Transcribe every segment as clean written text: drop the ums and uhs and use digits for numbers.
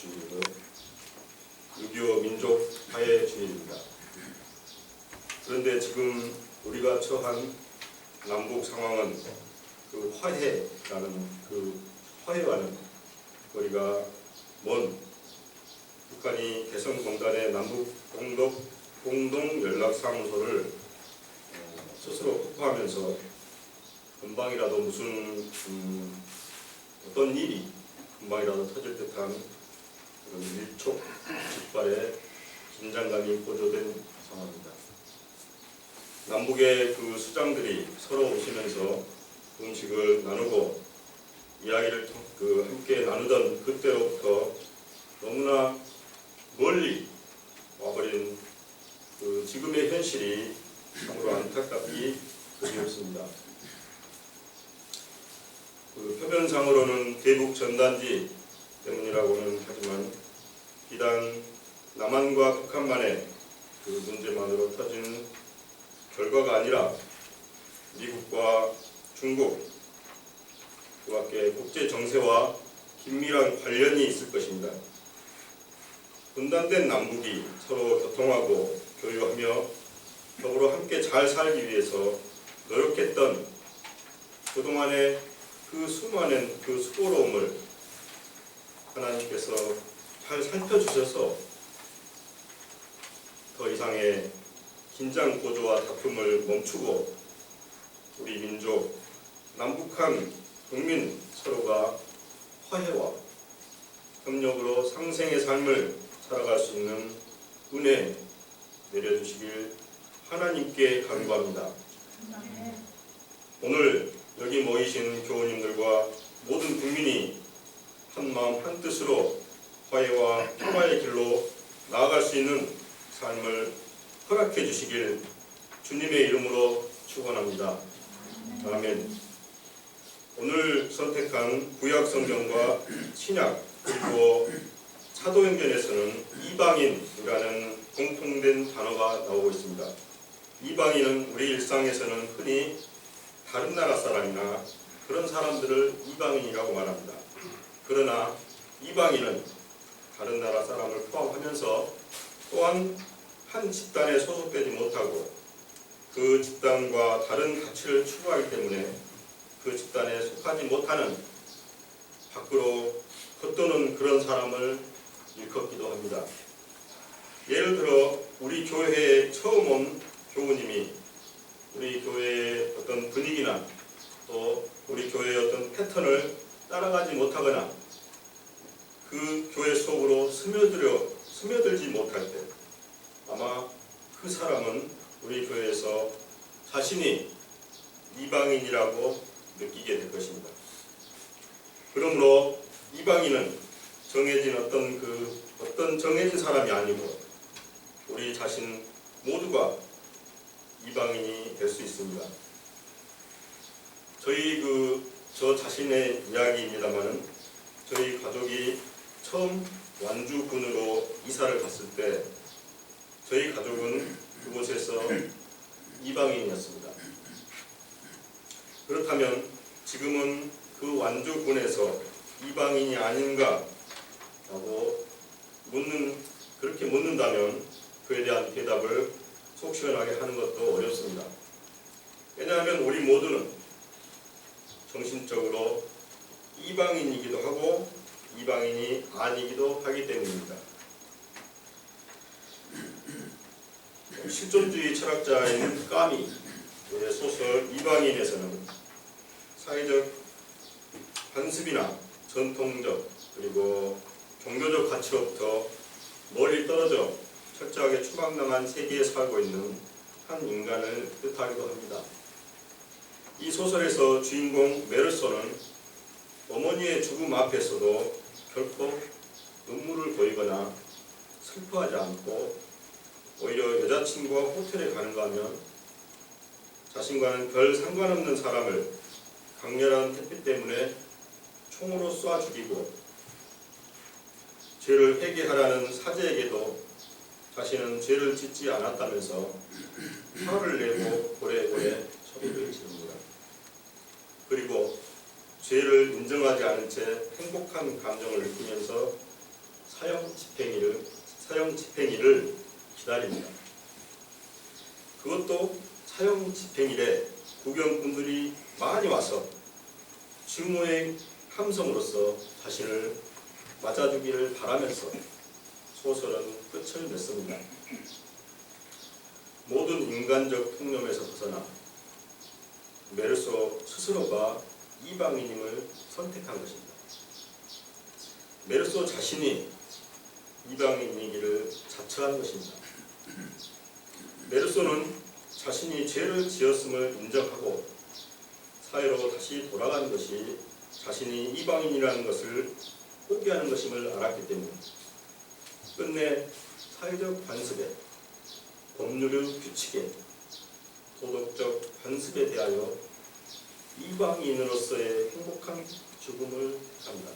주일은 6.25 민족 화해 주일입니다. 그런데 지금 우리가 처한 남북 상황은 그 화해라는 그 화해와는 거리가 먼 북한이 개성공단의 남북 공동 연락사무소를 스스로 폭파하면서 금방이라도 무슨 어떤 일이 금방이라도 터질 듯한 그런 일촉즉발의 긴장감이 고조된 상황입니다. 남북의 그 수장들이 서로 오시면서 음식을 나누고 이야기를 함께 나누던 그때로부터 너무나 멀리 와버린 그 지금의 현실이 참으로 안타깝기 그리웠습니다. 그 표면상으로는 대북 전단지 때문이라고는 하지만 비단 남한과 북한만의 그 문제만으로 터진 결과가 아니라 미국과 중국 그 밖에 국제 정세와 긴밀한 관련이 있을 것입니다. 분단된 남북이 서로 교통하고 교류하며 더불어 함께 잘 살기 위해서 노력했던 그동안의 그 수많은 그 수고로움을 하나님께서 잘 살펴주셔서 더 이상의 긴장 고조와 다툼을 멈추고 우리 민족 남북한 국민 서로가 화해와 협력으로 상생의 삶을 살아갈 수 있는 은혜 내려주시길 하나님께 간구합니다. 오늘 여기 모이신 교우님들과 모든 국민이 한마음 한뜻으로 화해와 평화의 길로 나아갈 수 있는 삶을 허락해 주시길 주님의 이름으로 축원합니다. 아멘. 오늘 선택한 구약 성경과 신약 그리고 사도행전에서는 이방인이라는 공통된 단어가 나오고 있습니다. 이방인은 우리 일상에서는 흔히 다른 나라 사람이나 그런 사람들을 이방인이라고 말합니다. 그러나 이방인은 다른 나라 사람을 포함하면서 또한 한 집단에 소속되지 못하고 그 집단과 다른 가치를 추구하기 때문에 그 집단에 속하지 못하는 밖으로 겉도는 그런 사람을 일컫기도 합니다. 예를 들어 우리 교회에 처음 온 교우님이 우리 교회의 어떤 분위기나 또 우리 교회의 어떤 패턴을 따라가지 못하거나 그 교회 속으로 스며들지 못할 때 아마 그 사람은 우리 교회에서 자신이 이방인이라고 느끼게 될 것입니다. 그러므로 이방인은 정해진 어떤 정해진 사람이 아니고 우리 자신 모두가 이방인이 될 수 있습니다. 저 자신의 이야기입니다만은 저희 가족이 처음 완주군으로 이사를 갔을 때 저희 가족은 그곳에서 이방인이었습니다. 그렇다면 지금은 그 완주군에서 이방인이 아닌가 라고 그렇게 묻는다면 그에 대한 대답을 속 시원하게 하는 것도 어렵습니다. 왜냐하면 우리 모두는 정신적으로 이방인이기도 하고 이방인이 아니기도 하기 때문입니다. 실존주의 철학자인 까미의 소설 이방인에서는 사회적 관습이나 전통적 그리고 종교적 가치로부터 멀리 떨어져 철저하게 추방당한 세계에 살고 있는 한 인간을 뜻하기도 합니다. 이 소설에서 주인공 메르소는 어머니의 죽음 앞에서도 결코 눈물을 보이거나 슬퍼하지 않고 오히려 여자친구와 호텔에 가는가 하면 자신과는 별 상관없는 사람을 강렬한 햇빛 때문에 총으로 쏴 죽이고 죄를 회개하라는 사제에게도 자신은 죄를 짓지 않았다면서 화를 내고 고래고래 소리를 지릅니다. 그리고 죄를 인정하지 않은 채 행복한 감정을 느끼면서 화형 집행일에 구경꾼들이 많이 와서 증오의 함성으로서 자신을 맞아주기를 바라면서 소설은 끝을 맺습니다. 모든 인간적 통념에서 벗어나 메르소 스스로가 이방인임을 선택한 것입니다. 메르소 자신이 이방인이기를 자처한 것입니다. 메르소는 자신이 죄를 지었음을 인정하고 사회로 다시 돌아가는 것이 자신이 이방인이라는 것을 포기하는 것임을 알았기 때문에 끝내 사회적 관습에, 법률의 규칙에, 도덕적 관습에 대하여 이방인으로서의 행복한 죽음을 합니다.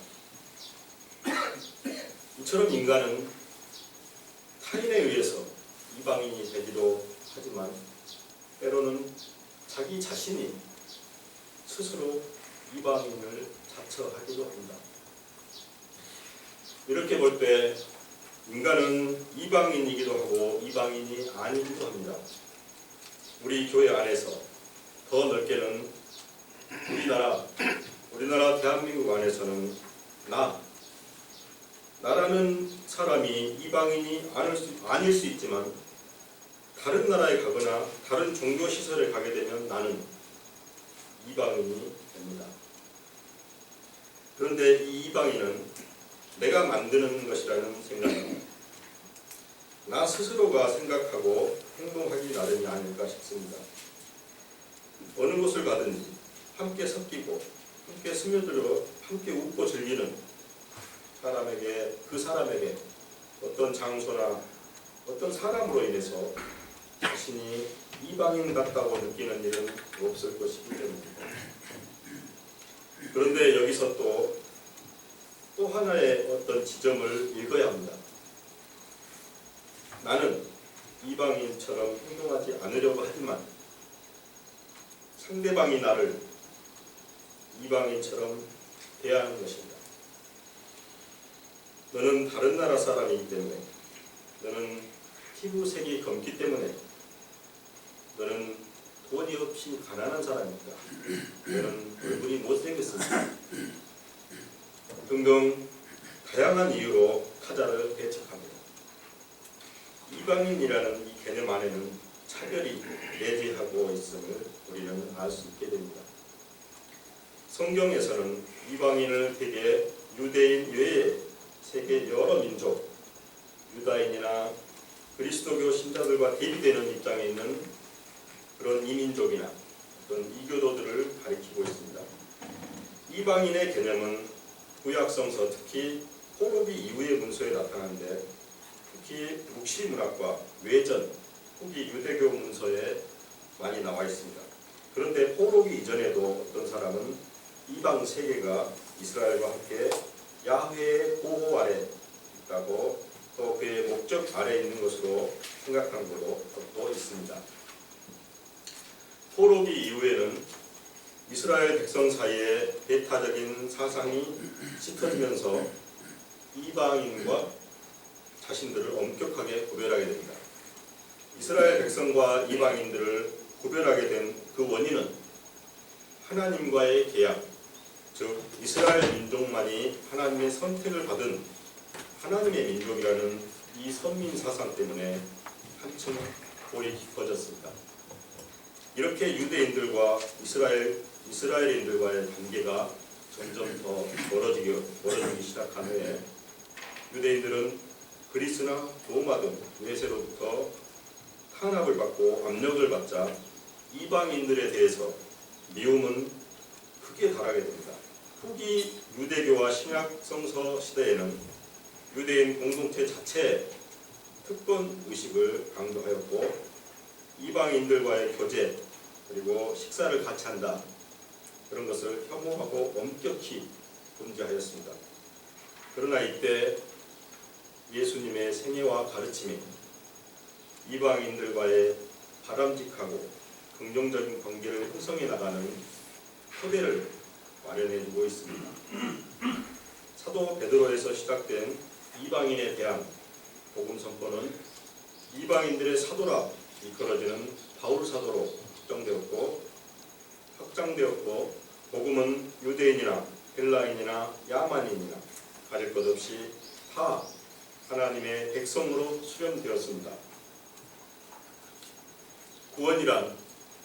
이처럼 인간은 타인에 의해서 이방인이 되기도 하지만 때로는 자기 자신이 스스로 이방인을 자처하기도 합니다. 이렇게 볼 때 인간은 이방인이기도 하고 이방인이 아니기도 합니다. 우리 교회 안에서 더 넓게는 우리나라 대한민국 안에서는 나라는 사람이 이방인이 아닐 수 있지만 다른 나라에 가거나 다른 종교 시설에 가게 되면 나는 이방인이 됩니다. 그런데 이 이방인은 내가 만드는 것이라는 생각은 나 스스로가 생각하고 행동하기 나름이 아닐까 싶습니다. 어느 곳을 가든지 함께 섞이고 함께 스며들어 함께 웃고 즐기는 그 사람에게 어떤 장소나 어떤 사람으로 인해서 자신이 이방인 같다고 느끼는 일은 없을 것이기 때문입니다. 그런데 여기서 또 하나의 어떤 지점을 읽어야 합니다. 나는 이방인처럼 행동하지 않으려고 하지만 상대방이 나를 이방인처럼 대하는 것입니다. 너는 다른 나라 사람이기 때문에, 너는 피부색이 검기 때문에, 너는 돈이 없이 가난한 사람이니까, 너는 얼굴이 못생겼습니다. 등등 다양한 이유로 타자를 배척합니다. 이방인이라는 이 개념 안에는 차별이 내재하고 있음을 우리는 알 수 있게 됩니다. 성경에서는 이방인을 대개 유대인 외에 세계 여러 민족, 유다인이나 그리스도교 신자들과 대비되는 입장에 있는 그런 이민족이나 어떤 이교도들을 가리키고 있습니다. 이방인의 개념은 구약성서, 특히 포로기 이후의 문서에 나타나는데 특히 묵시문학과 외전, 후기 유대교 문서에 많이 나와 있습니다. 그런데 포로기 이전에도 어떤 사람은 이방 세계가 이스라엘과 함께 야훼의 보호 아래 있다고 또 그의 목적 아래 있는 것으로 생각하는 것도 있습니다. 포로기 이후에는 이스라엘 백성 사이에 배타적인 사상이 짙어지면서 이방인과 자신들을 엄격하게 구별하게 됩니다. 이스라엘 백성과 이방인들을 구별하게 된 그 원인은 하나님과의 계약, 즉 이스라엘 민족만이 하나님의 선택을 받은 하나님의 민족이라는 이 선민 사상 때문에 한층 골이 깊어졌습니다. 이렇게 유대인들과 이스라엘인들과의 관계가 점점 더 멀어지기 시작한 후에 유대인들은 그리스나 로마 등 외세로부터 탄압을 받고 압력을 받자 이방인들에 대해서 미움은 크게 달하게 됩니다. 후기 유대교와 신약 성서 시대에는 유대인 공동체 자체에 특권 의식을 강조하였고 이방인들과의 교제 그리고 식사를 같이 한다 그런 것을 혐오하고 엄격히 금지하였습니다. 그러나 이때 예수님의 생애와 가르침이 이방인들과의 바람직하고 긍정적인 관계를 형성해 나가는 토대를 마련해주고 있습니다. 사도 베드로에서 시작된 이방인에 대한 복음 선포는 이방인들의 사도라 이끌어지는 바울 사도로 확장되었고 복음은 유대인이나 헬라인이나 야만인이나 가릴 것 없이 다 하나님의 백성으로 수렴되었습니다. 구원이란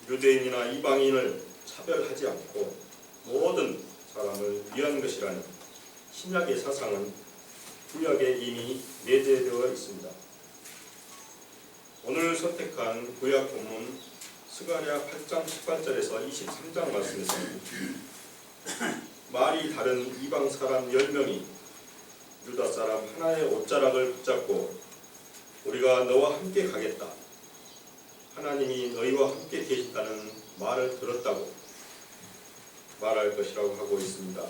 유대인이나 이방인을 차별하지 않고 모든 사람을 위한 것이라는 신약의 사상은 구약에 이미 내재되어 있습니다. 오늘 선택한 구약 본문 스가랴 8장 18절에서 23장 말씀에서는 말이 다른 이방 사람 10명이 유다 사람 하나의 옷자락을 붙잡고 우리가 너와 함께 가겠다, 하나님이 너희와 함께 계신다는 말을 들었다고 말할 것이라고 하고 있습니다.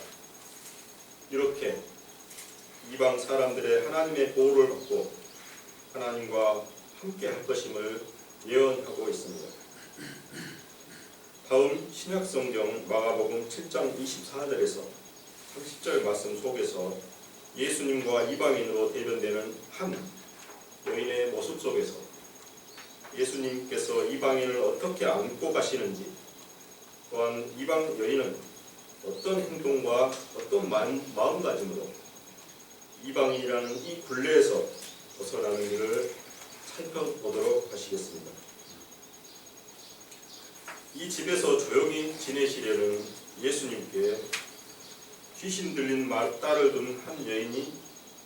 이렇게 이방 사람들의 하나님의 보호를 받고 하나님과 함께 할 것임을 예언하고 있습니다. 다음 신약성경 마가복음 7장 24절에서 30절 말씀 속에서 예수님과 이방인으로 대변되는 한 여인의 모습 속에서 예수님께서 이방인을 어떻게 안고 가시는지, 또한 이방 여인은 어떤 행동과 어떤 마음가짐으로 이방인이라는 이 굴레에서 벗어나는 길을 살펴보도록 하시겠습니다. 이 집에서 조용히 지내시려는 예수님께 귀신 들린 딸을 둔 한 여인이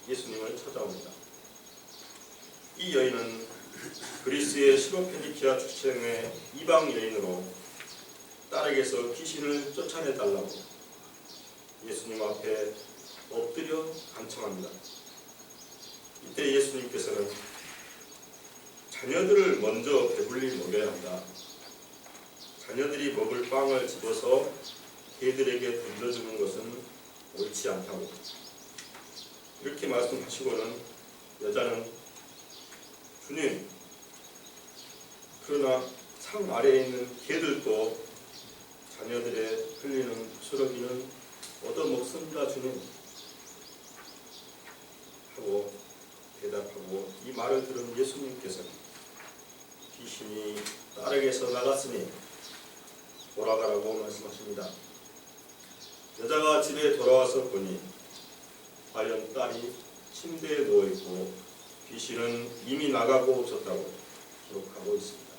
예수님을 찾아옵니다. 이 여인은 그리스의 시로페니키아 출생의 이방 여인으로 딸에게서 귀신을 쫓아내달라고 예수님 앞에 엎드려 간청합니다. 이때 예수님께서는 자녀들을 먼저 배불리 먹여야 한다, 자녀들이 먹을 빵을 집어서 개들에게 던져주는 것은 옳지 않다고 이렇게 말씀하시고는 여자는 주님, 그러나 상 아래에 있는 개들도 자녀들의 흘리는 부스러기는 얻어먹습니다 주님 하고 대답하고, 이 말을 들은 예수님께서는 귀신이 딸에게서 나갔으니 돌아가라고 말씀하십니다. 여자가 집에 돌아와서 보니 과연 딸이 침대에 누워있고 귀신은 이미 나가고 없었다고 기록하고 있습니다.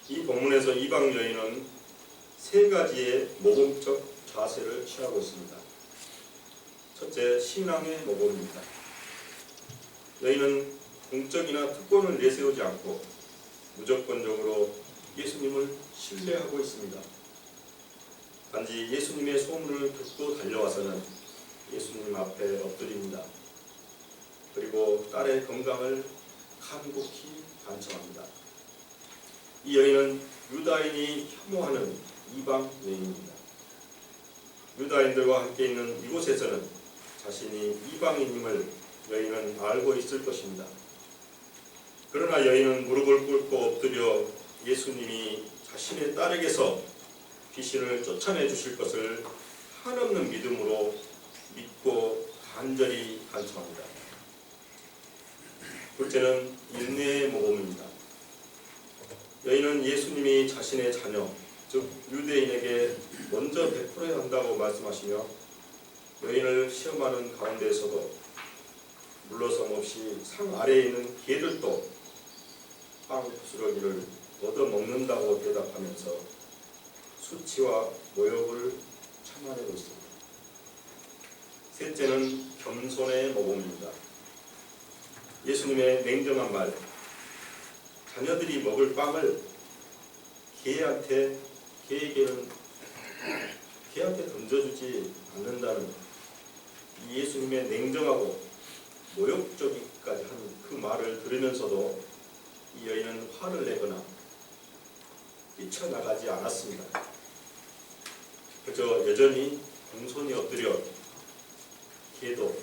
이 본문에서 이방 여인은 세 가지의 모범적 자세를 취하고 있습니다. 첫째, 신앙의 모범입니다. 여인은 공적이나 특권을 내세우지 않고 무조건적으로 예수님을 신뢰하고 있습니다. 단지 예수님의 소문을 듣고 달려와서는 예수님 앞에 엎드립니다. 그리고 딸의 건강을 간곡히 간청합니다. 이 여인은 유다인이 혐오하는 이방 여인입니다. 유다인들과 함께 있는 이곳에서는 자신이 이방인임을 여인은 알고 있을 것입니다. 그러나 여인은 무릎을 꿇고 엎드려 예수님이 자신의 딸에게서 귀신을 쫓아내 주실 것을 한없는 믿음으로 믿고 간절히 간청합니다. 둘째는 인내의 모범입니다. 여인은 예수님이 자신의 자녀, 즉 유대인에게 먼저 베풀어야 한다고 말씀하시며 여인을 시험하는 가운데에서도 물러섬 없이 상 아래에 있는 개들도 빵 부스러기를 얻어먹는다고 대답하면서 수치와 모욕을 참아내고 있습니다. 셋째는 겸손의 모범입니다. 예수님의 냉정한 말, 자녀들이 먹을 빵을 개한테 던져주지 않는다는 이 예수님의 냉정하고 모욕적이기까지 한 그 말을 들으면서도 이 여인은 화를 내거나 뛰쳐나가지 않았습니다. 그저 여전히 공손히 엎드려 개도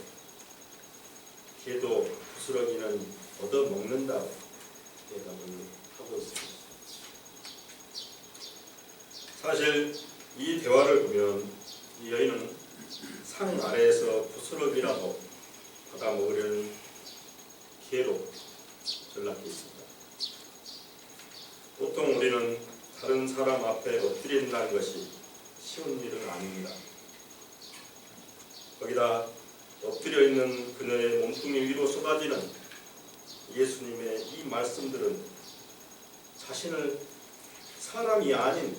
부스러기는 얻어먹는다고 대답을 하고 있습니다. 사실 이 대화를 보면 이 여인은 상 아래에서 부스러기라도 받아 먹으려는 개로 전락해 있습니다. 보통 우리는 다른 다른 사람 앞에 엎드린다는 것이 쉬운 일은 아닙니다. 거기다 엎드려 있는 그녀의 몸뚱이 위로 쏟아지는 예수님의 이 말씀들은 자신을 사람이 아닌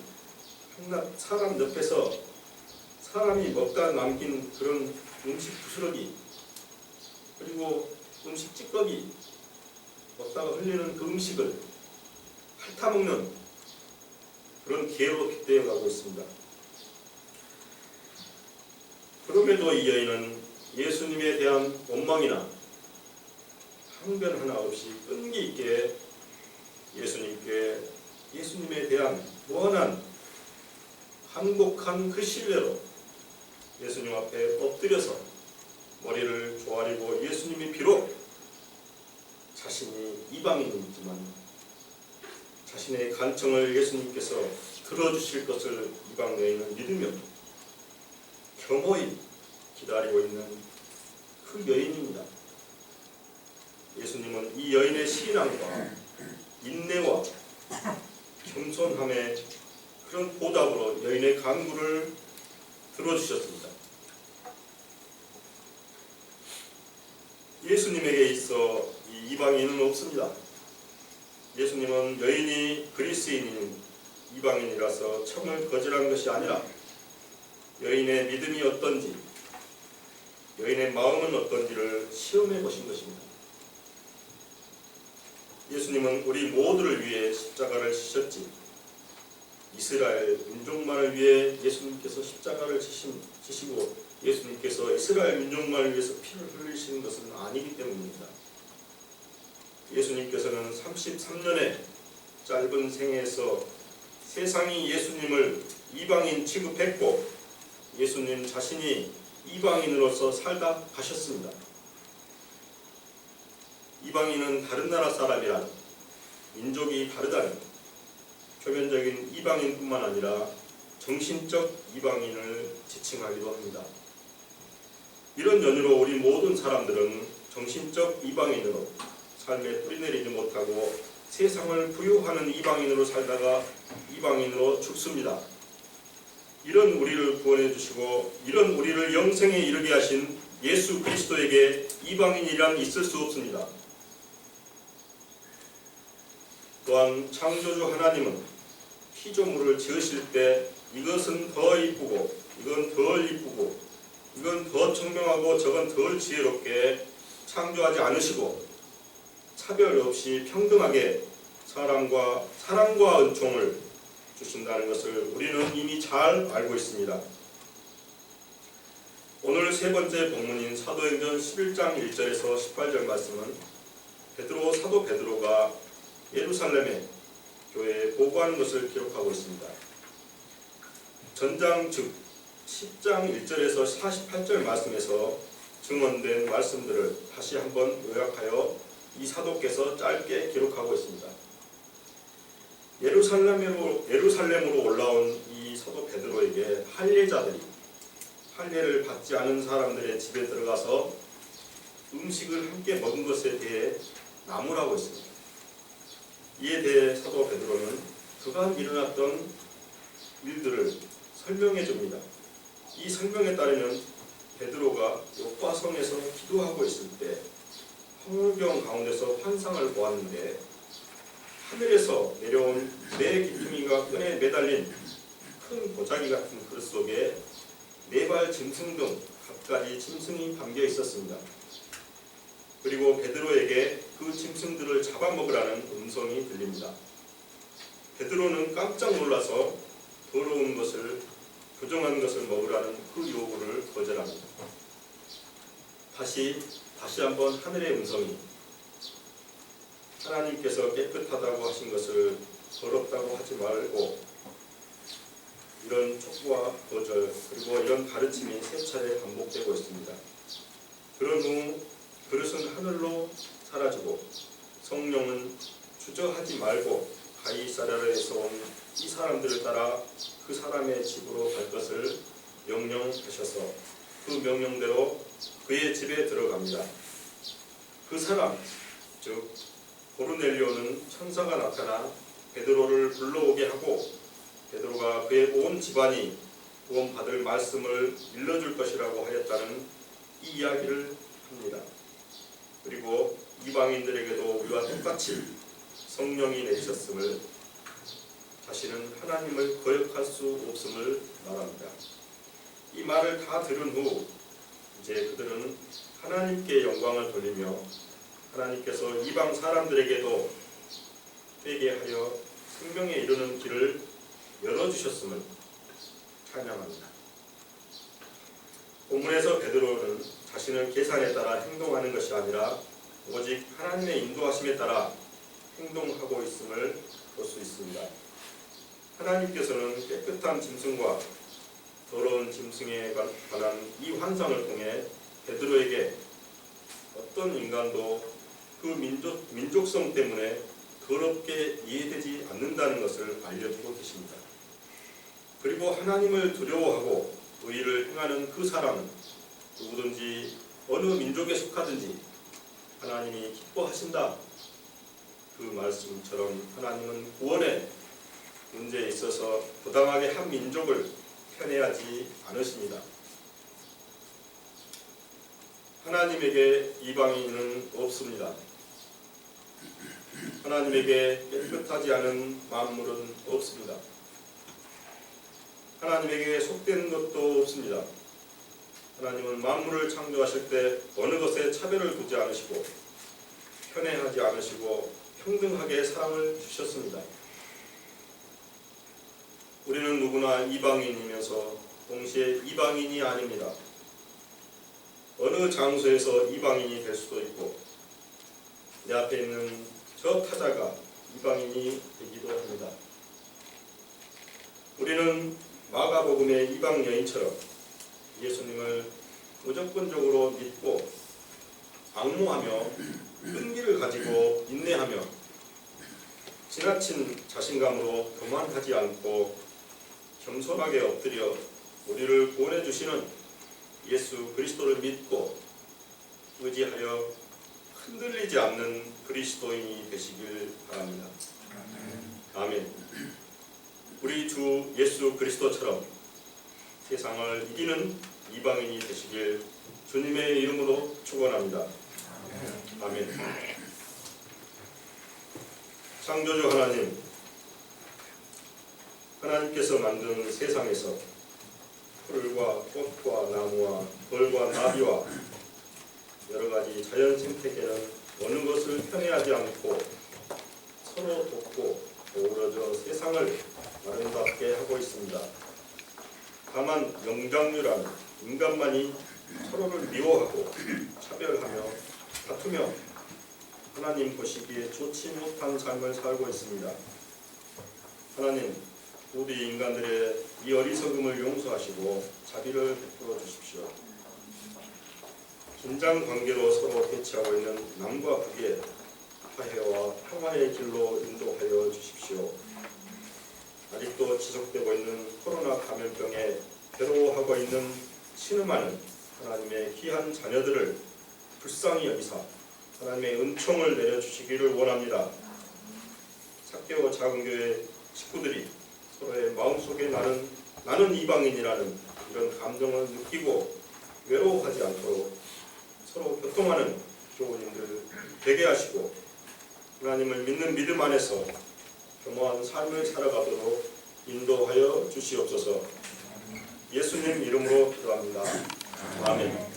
사람 옆에서 사람이 먹다 남긴 그런 음식 부스러기, 그리고 음식 찌꺼기, 먹다가 흘리는 그 음식을 핥아먹는 그런 개로 빗대어 가고 있습니다. 그럼에도 이 여인은 예수님에 대한 원망이나 항변 하나 없이 끈기 있게 예수님에 대한 무한한 한곡한 그 신뢰로 예수님 앞에 엎드려서 머리를 조아리고, 예수님이 비록 자신이 이방인이지만 자신의 간청을 예수님께서 들어주실 것을 이방 여인은 믿으며 겸허히 기다리고 있는 그 여인입니다. 예수님은 이 여인의 신앙과 인내와 겸손함의 그런 보답으로 여인의 간구를 들어주셨습니다. 예수님에게 있어 이 이방인은 없습니다. 예수님은 여인이 그리스인인 이방인이라서 청을 거절한 것이 아니라 여인의 믿음이 어떤지, 여인의 마음은 어떤지를 시험해 보신 것입니다. 예수님은 우리 모두를 위해 십자가를 지셨지, 이스라엘 민족만을 위해 예수님께서 십자가를 지시고 예수님께서 이스라엘 민족만을 위해서 피를 흘리시는 것은 아니기 때문입니다. 예수님께서는 33년의 짧은 생애에서 세상이 예수님을 이방인 취급했고 예수님 자신이 이방인으로서 살다 가셨습니다. 이방인은 다른 나라 사람이란, 민족이 다르다는 표면적인 이방인뿐만 아니라 정신적 이방인을 지칭하기도 합니다. 이런 연유로 우리 모든 사람들은 정신적 이방인으로 삶에 뿌리내리지 못하고 세상을 부유하는 이방인으로 살다가 이방인으로 죽습니다. 이런 우리를 구원해 주시고 이런 우리를 영생에 이르게 하신 예수 그리스도에게 이방인이란 있을 수 없습니다. 또한 창조주 하나님은 피조물을 지으실 때 이것은 더 이쁘고 이건 덜 이쁘고 이건 더 청명하고 저건 덜 지혜롭게 창조하지 않으시고 차별 없이 평등하게 사람과 사랑과 은총을 주신다는 것을 우리는 이미 잘 알고 있습니다. 오늘 세 번째 본문인 사도행전 11장 1절에서 18절 말씀은 사도 베드로가 예루살렘의 교회에 보고하는 것을 기록하고 있습니다. 전장 즉 10장 1절에서 48절 말씀에서 증언된 말씀들을 다시 한번 요약하여 이 사도께서 짧게 기록하고 있습니다. 예루살렘으로 올라온 이 사도 베드로에게 할례자들이 할례를 받지 않은 사람들의 집에 들어가서 음식을 함께 먹은 것에 대해 나무라고 했습니다. 이에 대해 사도 베드로는 그간 일어났던 일들을 설명해 줍니다. 이 설명에 따르면 베드로가 요파성에서 기도하고 있을 때 황홀경 가운데서 환상을 보았는데 하늘에서 내려온 네 기둥이가 끈에 매달린 큰 보자기 같은 그릇 속에 4발 짐승 등 갖가지 짐승이 담겨 있었습니다. 그리고 베드로에게 그 짐승들을 잡아먹으라는 음성이 들립니다. 베드로는 깜짝 놀라서 더러운 것을, 부정한 것을 먹으라는 그 요구를 거절합니다. 다시 한번 하늘의 음성이 하나님께서 깨끗하다고 하신 것을 더럽다고 하지 말고, 이런 촉구와 거절 그리고 이런 가르침이 3차례 반복되고 있습니다. 그런 후 그릇은 하늘로 사라지고 성령은 주저하지 말고 가이사랴에서 온 이 사람들을 따라 그 사람의 집으로 갈 것을 명령하셔서 그 명령대로 그의 집에 들어갑니다. 그 사람 즉 고르넬리오는 천사가 나타나 베드로를 불러오게 하고 그의 온 집안이 구원받을 말씀을 일러줄 것이라고 하였다는 이 이야기를 합니다. 그리고 이방인들에게도 우리와 똑같이 성령이 내리셨음을, 다시는 하나님을 거역할 수 없음을 말합니다. 이 말을 다 들은 후 이제 그들은 하나님께 영광을 돌리며 하나님께서 이방 사람들에게도 회개하여 생명에 이르는 길을 열어주셨음을 찬양합니다. 본문에서 베드로는 자신의 계산에 따라 행동하는 것이 아니라 오직 하나님의 인도하심에 따라 행동하고 있음을 볼 수 있습니다. 하나님께서는 깨끗한 짐승과 더러운 짐승에 관한 이 환상을 통해 베드로에게 어떤 인간도 그 민족성 때문에 더럽게 이해되지 않는다는 것을 알려주고 계십니다. 그리고 하나님을 두려워하고 의를 행하는 그 사람은 누구든지 어느 민족에 속하든지 하나님이 기뻐하신다. 그 말씀처럼 하나님은 구원의 문제에 있어서 부당하게 한 민족을 편애하지 않으십니다. 하나님에게 이방인은 없습니다. 하나님에게 깨끗하지 않은 만물은 없습니다. 하나님에게 속된 것도 없습니다. 하나님은 만물을 창조하실 때 어느 것에 차별을 두지 않으시고 편애하지 않으시고 평등하게 사랑을 주셨습니다. 우리는 누구나 이방인이면서 동시에 이방인이 아닙니다. 어느 장소에서 이방인이 될 수도 있고 내 앞에 있는 저 타자가 이방인이 되기도 합니다. 우리는 마가복음의 이방 여인처럼 예수님을 무조건적으로 믿고 앙모하며 끈기를 가지고 인내하며 지나친 자신감으로 교만하지 않고 겸손하게 엎드려 우리를 구원해 주시는 예수 그리스도를 믿고 의지하여 흔들리지 않는 그리스도인이 되시길 바랍니다. 아멘. 우리 주 예수 그리스도처럼 세상을 이기는 이방인이 되시길 주님의 이름으로 축원합니다. 아멘. 창조주 하나님, 하나님께서 만든 세상에서 풀과 꽃과 나무와 벌과 나비와 여러가지 자연 생태계는 어느 것을 편애하지 않고 서로 돕고 어우러져 세상을 아름답게 하고 있습니다. 다만 영장류란 인간만이 서로를 미워하고 차별하며 다투며 하나님 보시기에 좋지 못한 삶을 살고 있습니다. 하나님, 우리 인간들의 이 어리석음을 용서하시고 자비를 베풀어 주십시오. 긴장 관계로 서로 대치하고 있는 남과 북의 화해와 평화의 길로 인도하여 주십시오. 아직도 지속되고 있는 코로나 감염병에 괴로워하고 있는 신음하는 하나님의 귀한 자녀들을 불쌍히 여기사 하나님의 은총을 내려주시기를 원합니다. 착교 작은 교회 식구들이 서로의 마음속에 나는 이방인이라는 이런 감정을 느끼고 외로워하지 않도록 서로 교통하는 교우님들 되게 하시고 하나님을 믿는 믿음 안에서 겸허한 삶을 살아가도록 인도하여 주시옵소서. 예수님 이름으로 기도합니다. 아멘.